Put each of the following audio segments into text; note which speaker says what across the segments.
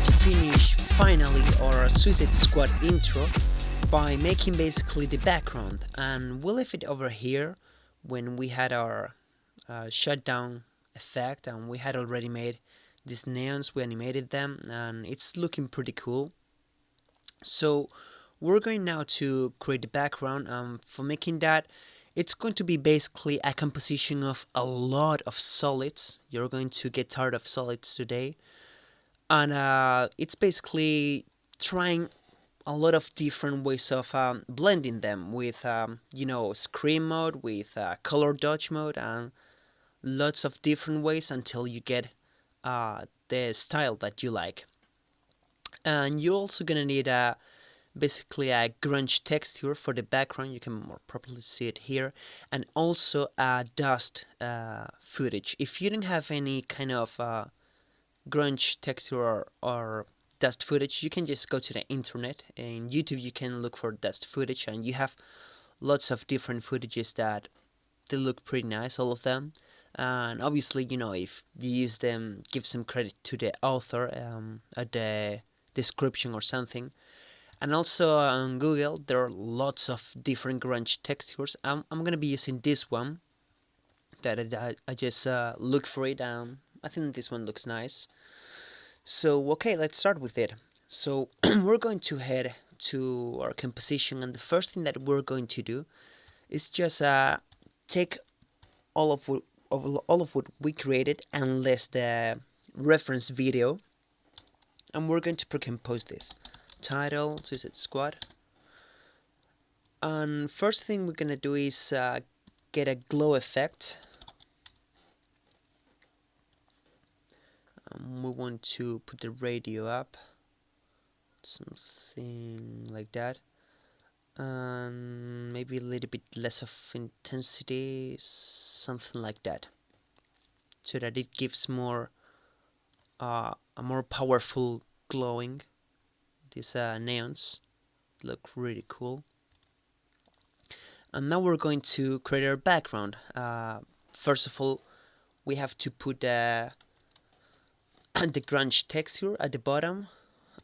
Speaker 1: to finish finally our Suicide Squad intro by making basically the background, and we'll leave it over here when we had our shutdown effect, and we had already made these neons, we animated them, and it's looking pretty cool. So we're going now to create the background. For making that, it's going to be basically a composition of a lot of solids. You're going to get tired of solids today. And it's basically trying a lot of different ways of blending them with, screen mode, with color dodge mode, and lots of different ways until you get the style that you like. And you're also gonna need basically a grunge texture for the background. You can more properly see it here, and also a dust footage. If you don't have any kind of grunge texture or dust footage, you can just go to the internet. In YouTube you can look for dust footage, and you have lots of different footages that they look pretty nice, all of them. And obviously, if you use them, give some credit to the author at the description or something. And also on Google there are lots of different grunge textures. I'm gonna be using this one that I just look for it. I think this one looks nice. So okay, let's start with it. So we're going to head to our composition, and the first thing that we're going to do is just take all of what we created and list the reference video, and we're going to pre-compose this. Title, Suicide Squad. And first thing we're gonna do is get a glow effect. We want to put the radio up, something like that, and maybe a little bit less of intensity, something like that, so that it gives more a more powerful glowing. These neons look really cool. And now we're going to create our background. First of all, we have to put the grunge texture at the bottom.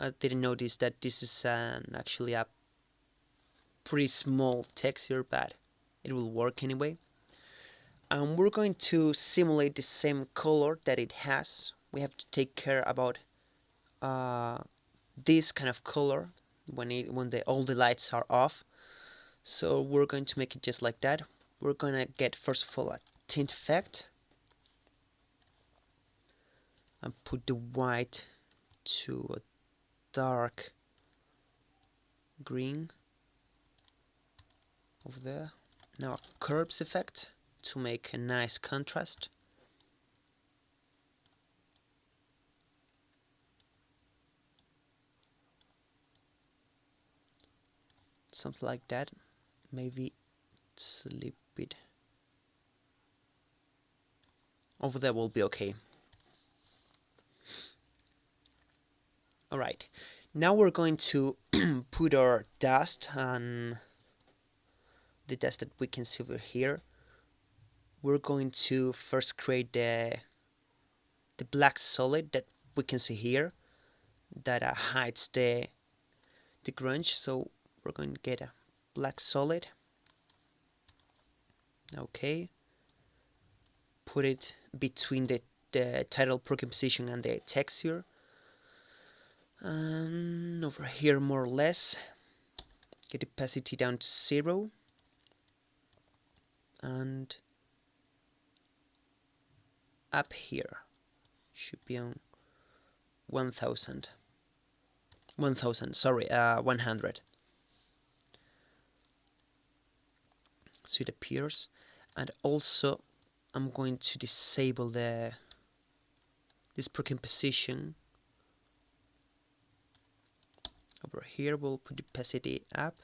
Speaker 1: I didn't notice that this is actually a pretty small texture, but it will work anyway. And we're going to simulate the same color that it has. We have to take care about this kind of color when all the lights are off. So we're going to make it just like that. We're going to get first of all a tint effect and put the white to a dark green over there. Now a curves effect to make a nice contrast. Something like that. Maybe slip it over there will be okay. Alright, now we're going to put our dust on the dust that we can see over here. We're going to first create the black solid that we can see here that hides the grunge. So we're going to get a black solid. Okay, put it between the title pre-composition and the texture, and over here more or less get the opacity down to 0, and up here should be on 100. So it appears. And also I'm going to disable this pre-composition. Over here we'll put the opacity up,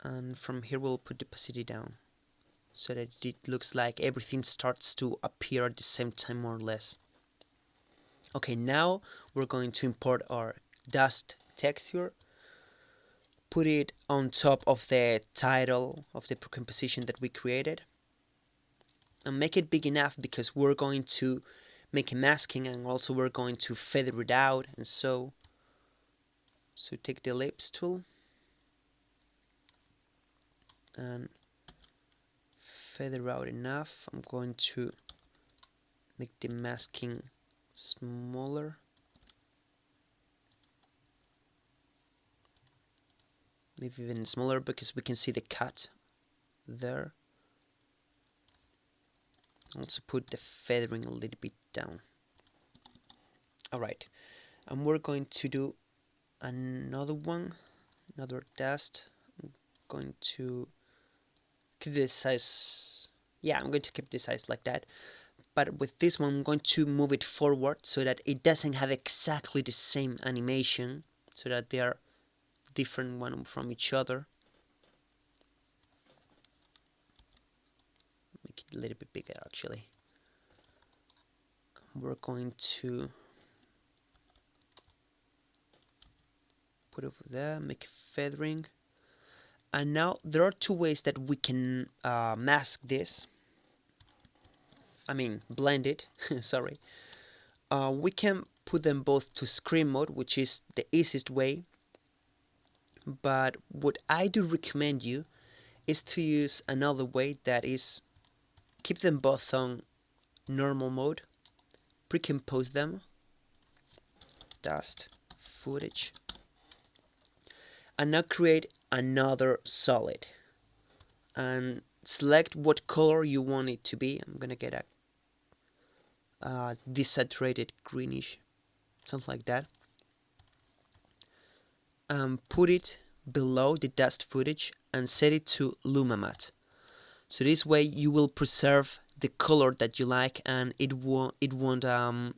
Speaker 1: and from here we'll put the opacity down, so that it looks like everything starts to appear at the same time, more or less. Okay, now we're going to import our dust texture, put it on top of the title of the pre-composition that we created, and make it big enough because we're going to make a masking, and also we're going to feather it out. And so take the ellipse tool and feather out enough. I'm going to make the masking smaller, maybe even smaller, because we can see the cut there. Also put the feathering a little bit down. Alright, and we're going to do another one, another dust. I'm going to keep this size, yeah, I'm going to keep this size like that. But with this one, I'm going to move it forward so that it doesn't have exactly the same animation, so that they are different one from each other. Make it a little bit bigger actually. We're going to put over there, make feathering. And now there are two ways that we can mask this. I mean, blend it. Sorry. We can put them both to screen mode, which is the easiest way. But what I do recommend you is to use another way, that is keep them both on normal mode, pre-compose them, dust, footage, and now create another solid and select what color you want it to be. I'm gonna get a desaturated greenish, something like that. Put it below the dust footage and set it to Luma Matte. So this way you will preserve the color that you like, and it won't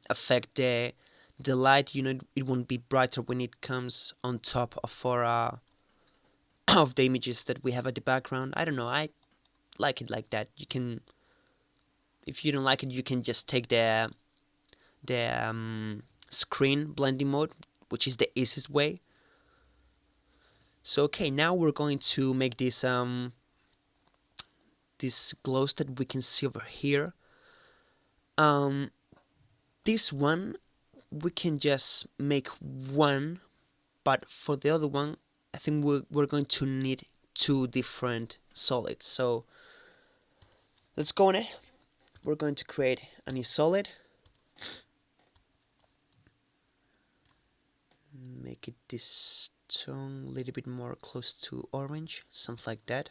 Speaker 1: affect the light. You know, it won't be brighter when it comes on top of our of the images that we have at the background. I don't know, I like it like that. You can, if you don't like it, you can just take the screen blending mode, which is the easiest way. So okay, now we're going to make this these glows that we can see over here. This one we can just make one, but for the other one I think we're going to need two different solids. So let's go on it. We're going to create a new solid, make it this tone a little bit more close to orange, something like that.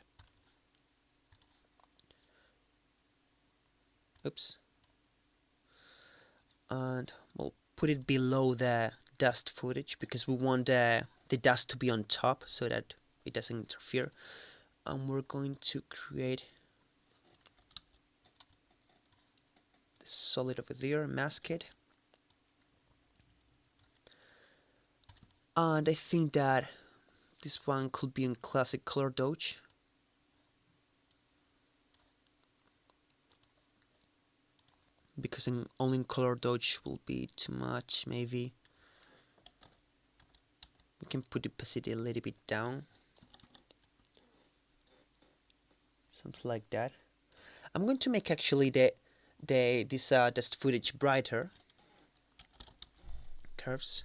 Speaker 1: Oops. And we'll put it below the dust footage because we want the dust to be on top so that it doesn't interfere. And we're going to create this solid over there, mask it. And I think that this one could be in classic color dodge. Because only in color dodge will be too much, maybe. We can put the opacity a little bit down. Something like that. I'm going to make actually this dust footage brighter. Curves.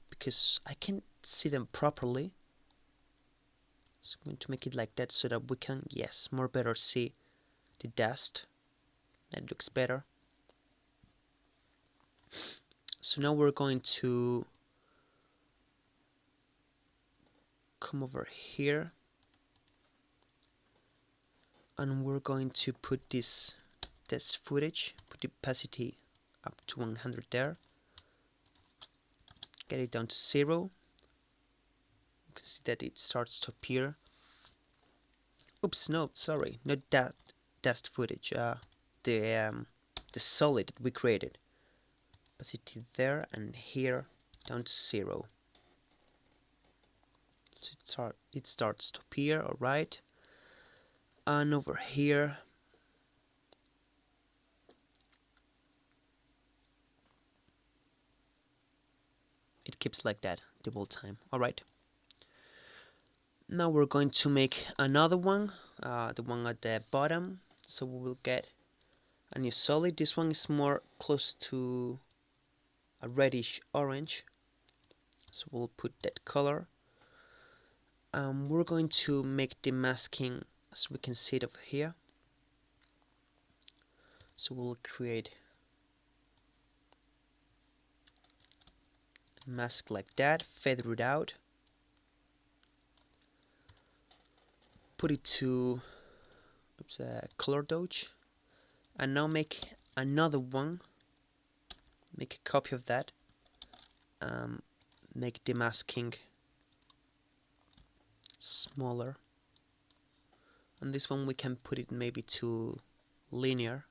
Speaker 1: Because I can't see them properly. So I'm going to make it like that so that we can, yes, more better see the dust. That looks better. So now we're going to come over here and we're going to put this test footage, put the opacity up to 100 there, get it down to 0. You can see that it starts to appear. Oops, no, sorry, not that test footage, the solid that we created. Opacity there and here down to 0. So it starts to appear, alright. And over here it keeps like that the whole time, alright. Now we're going to make another one, the one at the bottom. So we will get A new solid. This one is more close to a reddish orange, so we'll put that color. We're going to make the masking as we can see it over here. So we'll create a mask like that, feather it out, put it to color dodge, and now make another one, make a copy of that, make the masking smaller, and this one we can put it maybe to linear,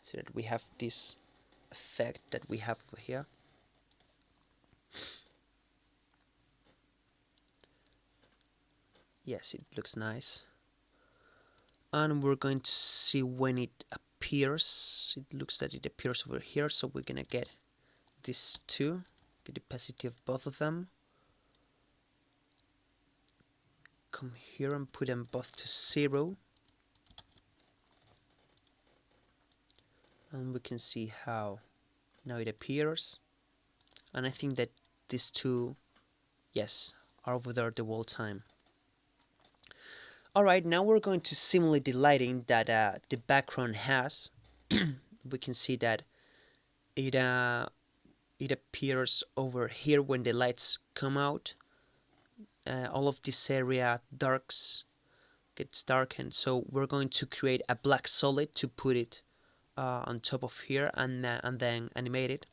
Speaker 1: so that we have this effect that we have over here. Yes, it looks nice. And we're going to see when it appears. It looks that it appears over here, so we're gonna get these two, get the opacity of both of them. Come here and put them both to 0. And we can see how now it appears. And I think that these two, yes, are over there the whole time. Alright, now we're going to simulate the lighting that the background has. We can see that it appears over here when the lights come out. All of this area gets darkened, so we're going to create a black solid to put it on top of here and then animate it.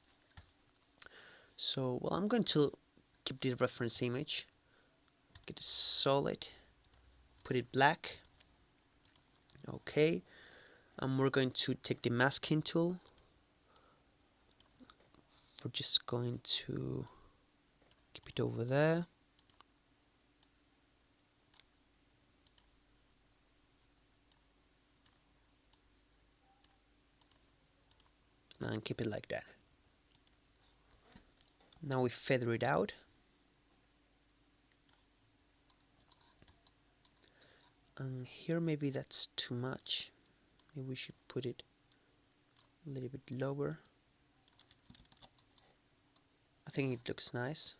Speaker 1: So, well, I'm going to keep the reference image, get a solid, put it black. Okay, and we're going to take the masking tool. We're just going to keep it over there. And keep it like that. Now we feather it out. And here maybe that's too much. Maybe we should put it a little bit lower. I think it looks nice.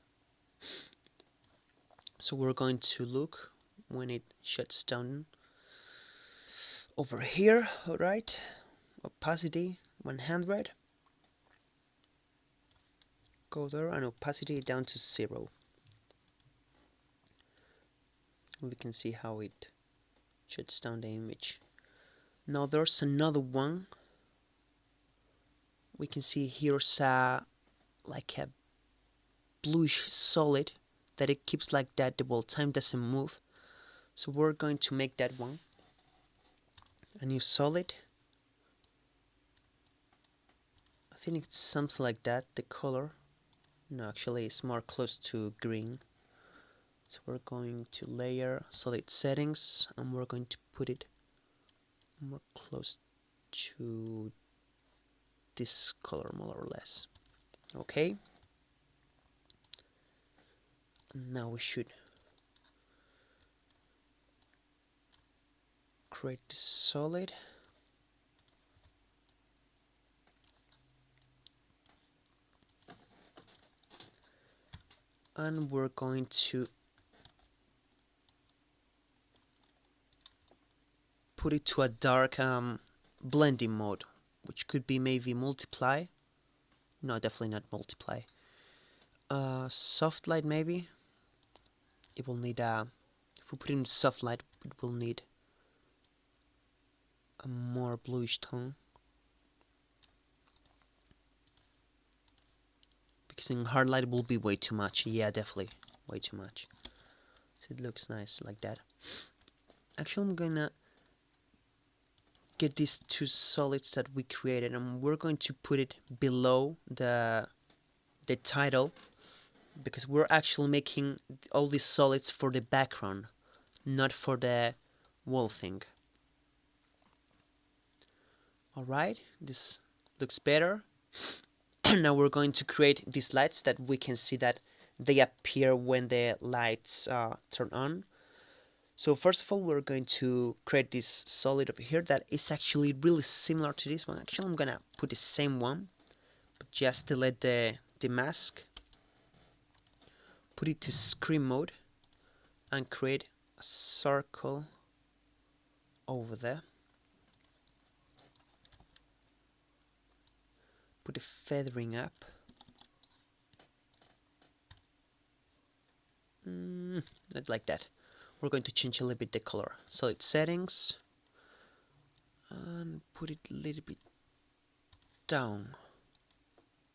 Speaker 1: So we're going to look when it shuts down over here. Alright, opacity 100. Go there and opacity down to 0. And we can see how it shuts down the image. Now there's another one. We can see here's like a bluish solid that it keeps like that the whole time, doesn't move. So we're going to make that one a new solid. I think it's something like that, the color. No, actually it's more close to green. So we're going to layer solid settings and we're going to put it more close to this color, more or less. Okay. Now we should create this solid. And we're going to put it to a dark blending mode, which could be maybe multiply. No, definitely not multiply. Soft light maybe. It will need if we put in soft light, it will need a more bluish tone. Because in hard light it will be way too much. Yeah, definitely way too much. So it looks nice like that. Actually, I'm gonna get these two solids that we created and we're going to put it below the title, because we're actually making all these solids for the background, not for the wall thing. Alright, this looks better. Now we're going to create these lights that we can see that they appear when the lights turn on. So first of all, we're going to create this solid over here that is actually really similar to this one. Actually, I'm gonna put the same one, but just delete the mask, put it to screen mode, and create a circle over there. Put the feathering up. Not like that. We're going to change a little bit the color. Solid settings, and put it a little bit down.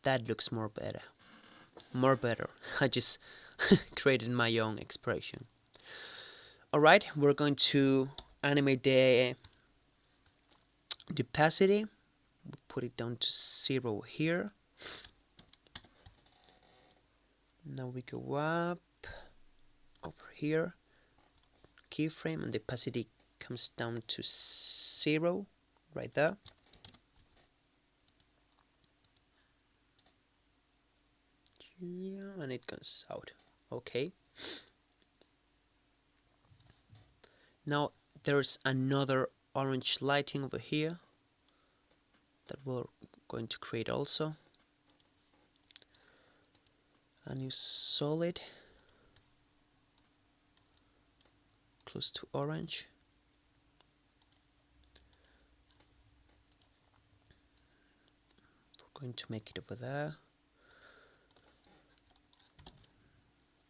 Speaker 1: That looks more better. More better. I just created my own expression. Alright, we're going to animate the opacity. Put it down to 0 here. Now we go up over here, keyframe, and the opacity comes down to 0 right there. Yeah, and it goes out. Okay. Now there's another orange lighting over here that we're going to create also. A new solid close to orange. We're going to make it over there.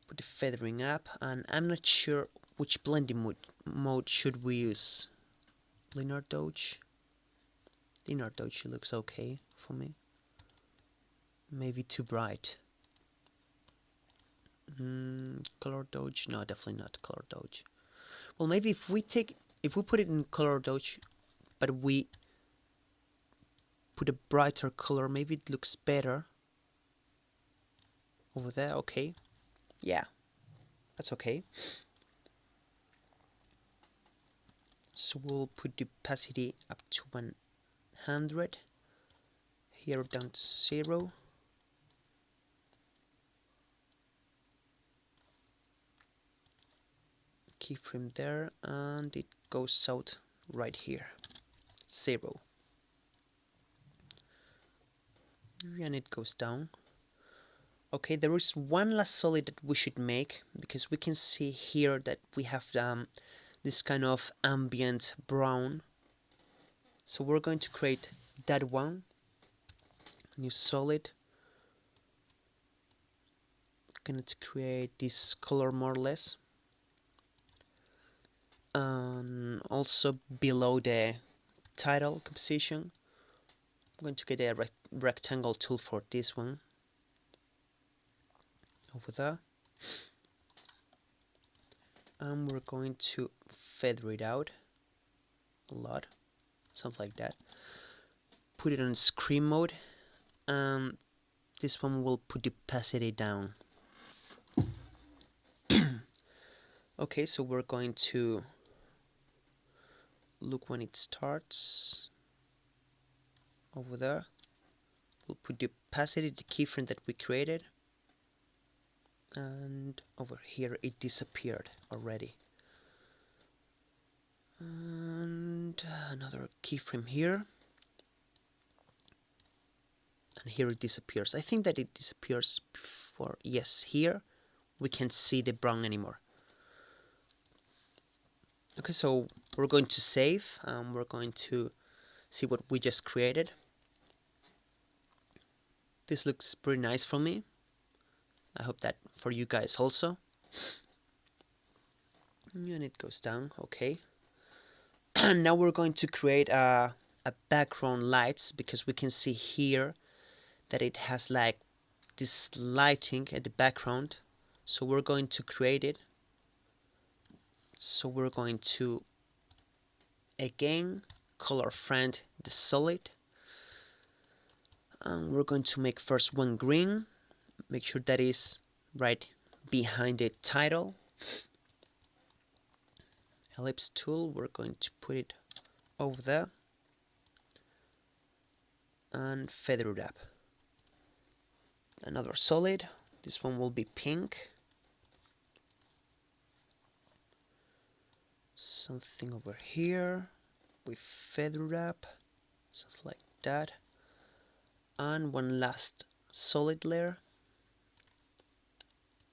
Speaker 1: Put the feathering up, and I'm not sure which blending mode should we use. Linear dodge. Linear dodge looks okay for me. Maybe too bright. Color dodge? No, definitely not color dodge. Well, maybe if we put it in color dodge, but we put a brighter color, maybe it looks better. Over there, okay. Yeah, that's okay. So we'll put the opacity up to 100. Here down to 0. Keyframe there, and it goes out right here. 0. And it goes down. Okay, there is one last solid that we should make, because we can see here that we have this kind of ambient brown. So we're going to create that one. New solid. Going to create this color more or less. And also below the title composition, I'm going to get a rectangle tool for this one. Over there. And we're going to feather it out a lot, something like that. Put it on screen mode, and this one will put the opacity down. Okay, so we're going to look when it starts. Over there, we'll put the opacity, the keyframe that we created, and over here it disappeared already. And another keyframe here, and here it disappears. I think that it disappears before. Yes, here we can't see the brown anymore. Okay, so we're going to save. We're going to see what we just created. This looks pretty nice for me. I hope that for you guys also. And it goes down. Okay. Now we're going to create a background lights, because we can see here that it has like this lighting at the background. So we're going to create it. So we're going to again color friend the solid, and we're going to make first one green. Make sure that is right behind the title. Ellipse tool, we're going to put it over there and feather it up. Another solid, this one will be pink. something over here. We feather wrap, something like that. And one last solid layer.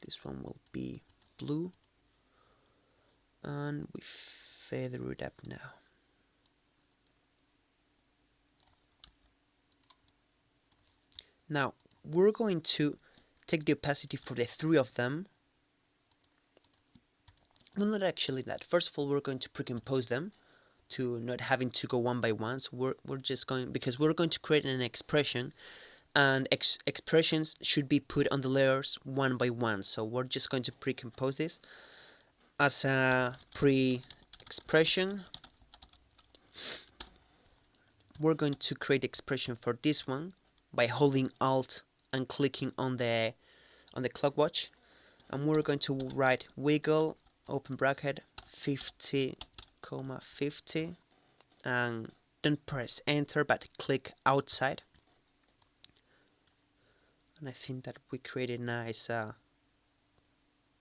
Speaker 1: This one will be blue. And we feather it up now. Now, we're going to take the opacity for the three of them. Well, not actually that. First of all, we're going to pre-compose them to not having to go one by one. So we're just going, because we're going to create an expression, and expressions should be put on the layers one by one. So we're just going to pre-compose this as a pre-expression. We're going to create expression for this one by holding Alt and clicking on the clock watch, and we're going to write wiggle open bracket 50, 50, and don't press enter but click outside. And I think that we created a nice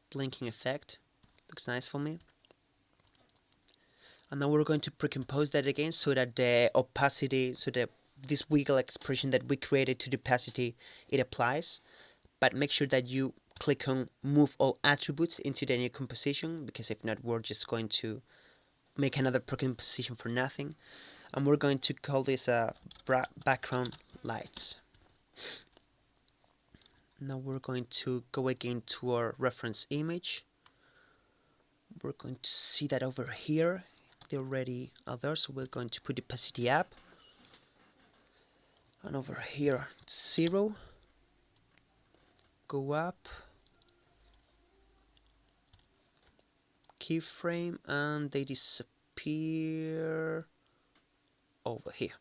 Speaker 1: blinking effect. Looks nice for me. And now we're going to pre-compose that again so that the opacity, so that this wiggle expression that we created to the opacity, it applies. But make sure that you click on move all attributes into the new composition, because if not, we're just going to make another pre-composition for nothing. And we're going to call this background lights. Now we're going to go again to our reference image. We're going to see that over here they already are there, so we're going to put the opacity up, and over here 0, go up, keyframe, and they disappear over here.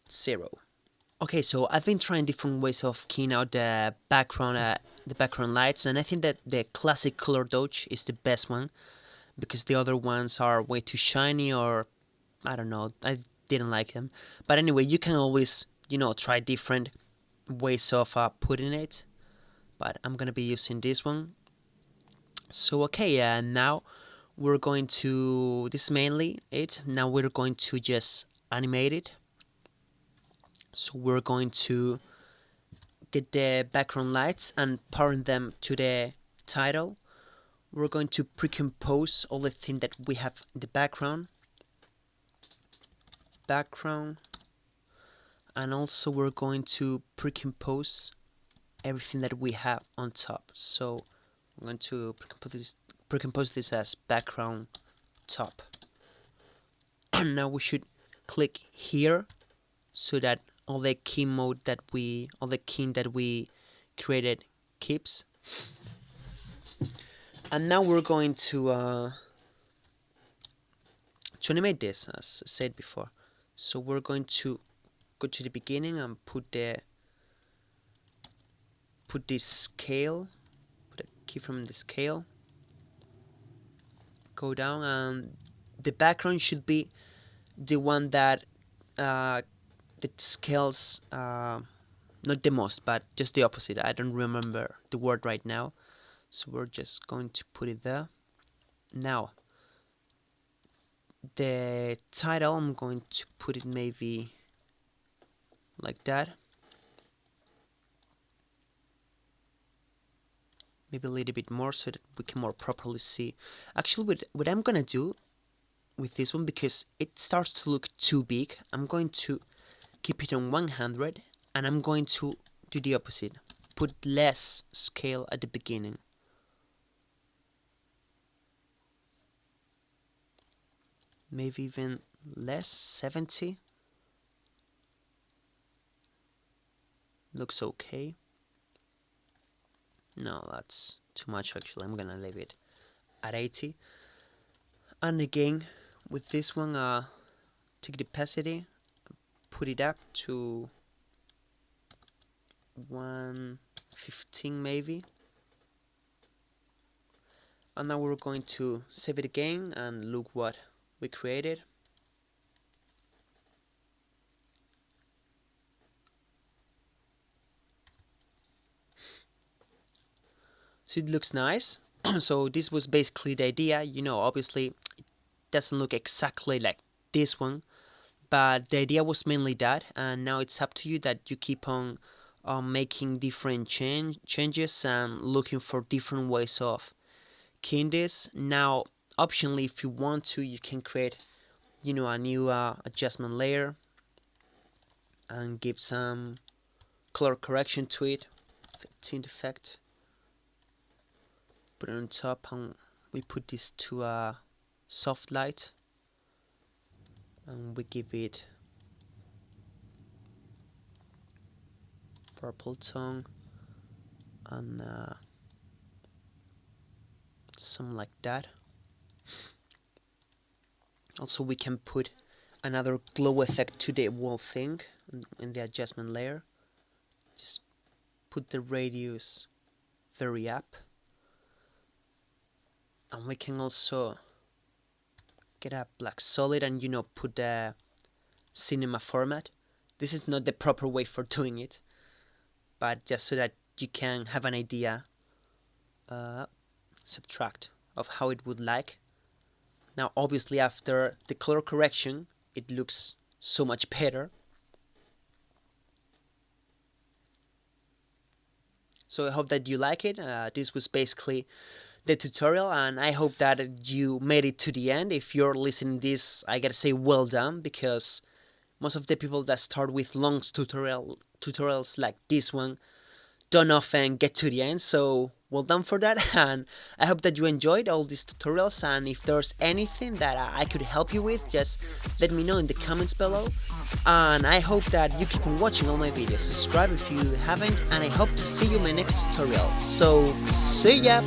Speaker 1: 0. Okay, so I've been trying different ways of keying out the background lights, and I think that the classic color dodge is the best one, because the other ones are way too shiny, or I don't know, I didn't like them. But anyway, you can always, try different ways of putting it, but I'm gonna be using this one. So okay, now we're going to, this is mainly it, now we're going to just animate it. So we're going to get the background lights and parent them to the title. We're going to pre-compose all the things that we have in the background, and also we're going to pre-compose everything that we have on top. So I'm going to pre-compose this as background top. Now we should click here so that all the keying that we created keeps. And now we're going to animate this, as I said before. So we're going to go to the beginning and put this scale, put a keyframe in the scale, go down, and the background should be the one that scales not the most, but just the opposite. I don't remember the word right now, so we're just going to put it there. Now the title, I'm going to put it maybe like that, maybe a little bit more so that we can more properly see. Actually, what I'm gonna do with this one, because it starts to look too big, I'm going to keep it on 100, and I'm going to do the opposite, put less scale at the beginning. Maybe even less, 70. Looks okay. No, that's too much actually. I'm gonna leave it at 80. And again, with this one, take the opacity, put it up to 115 maybe. And now we're going to save it again and look what we created. So it looks nice. So this was basically the idea. Obviously it doesn't look exactly like this one, but the idea was mainly that, and now it's up to you that you keep on making different changes and looking for different ways of keying this. Now, optionally, if you want to, you can create a new adjustment layer and give some color correction to it, tint effect, put it on top, and we put this to a soft light, and we give it purple tone and some like that. Also, we can put another glow effect to the whole thing in the adjustment layer. Just put the radius very up, and we can also get a black solid and put the cinema format. This is not the proper way for doing it, but just so that you can have an idea, subtract of how it would like. Now obviously after the color correction it looks so much better. So I hope that you like it. This was basically the tutorial, and I hope that you made it to the end. If you're listening to this, I gotta say well done, because most of the people that start with long tutorials like this one don't often get to the end, so well done for that. And I hope that you enjoyed all these tutorials, and if there's anything that I could help you with, just let me know in the comments below. And I hope that you keep on watching all my videos. Subscribe if you haven't, and I hope to see you in my next tutorial. So see ya!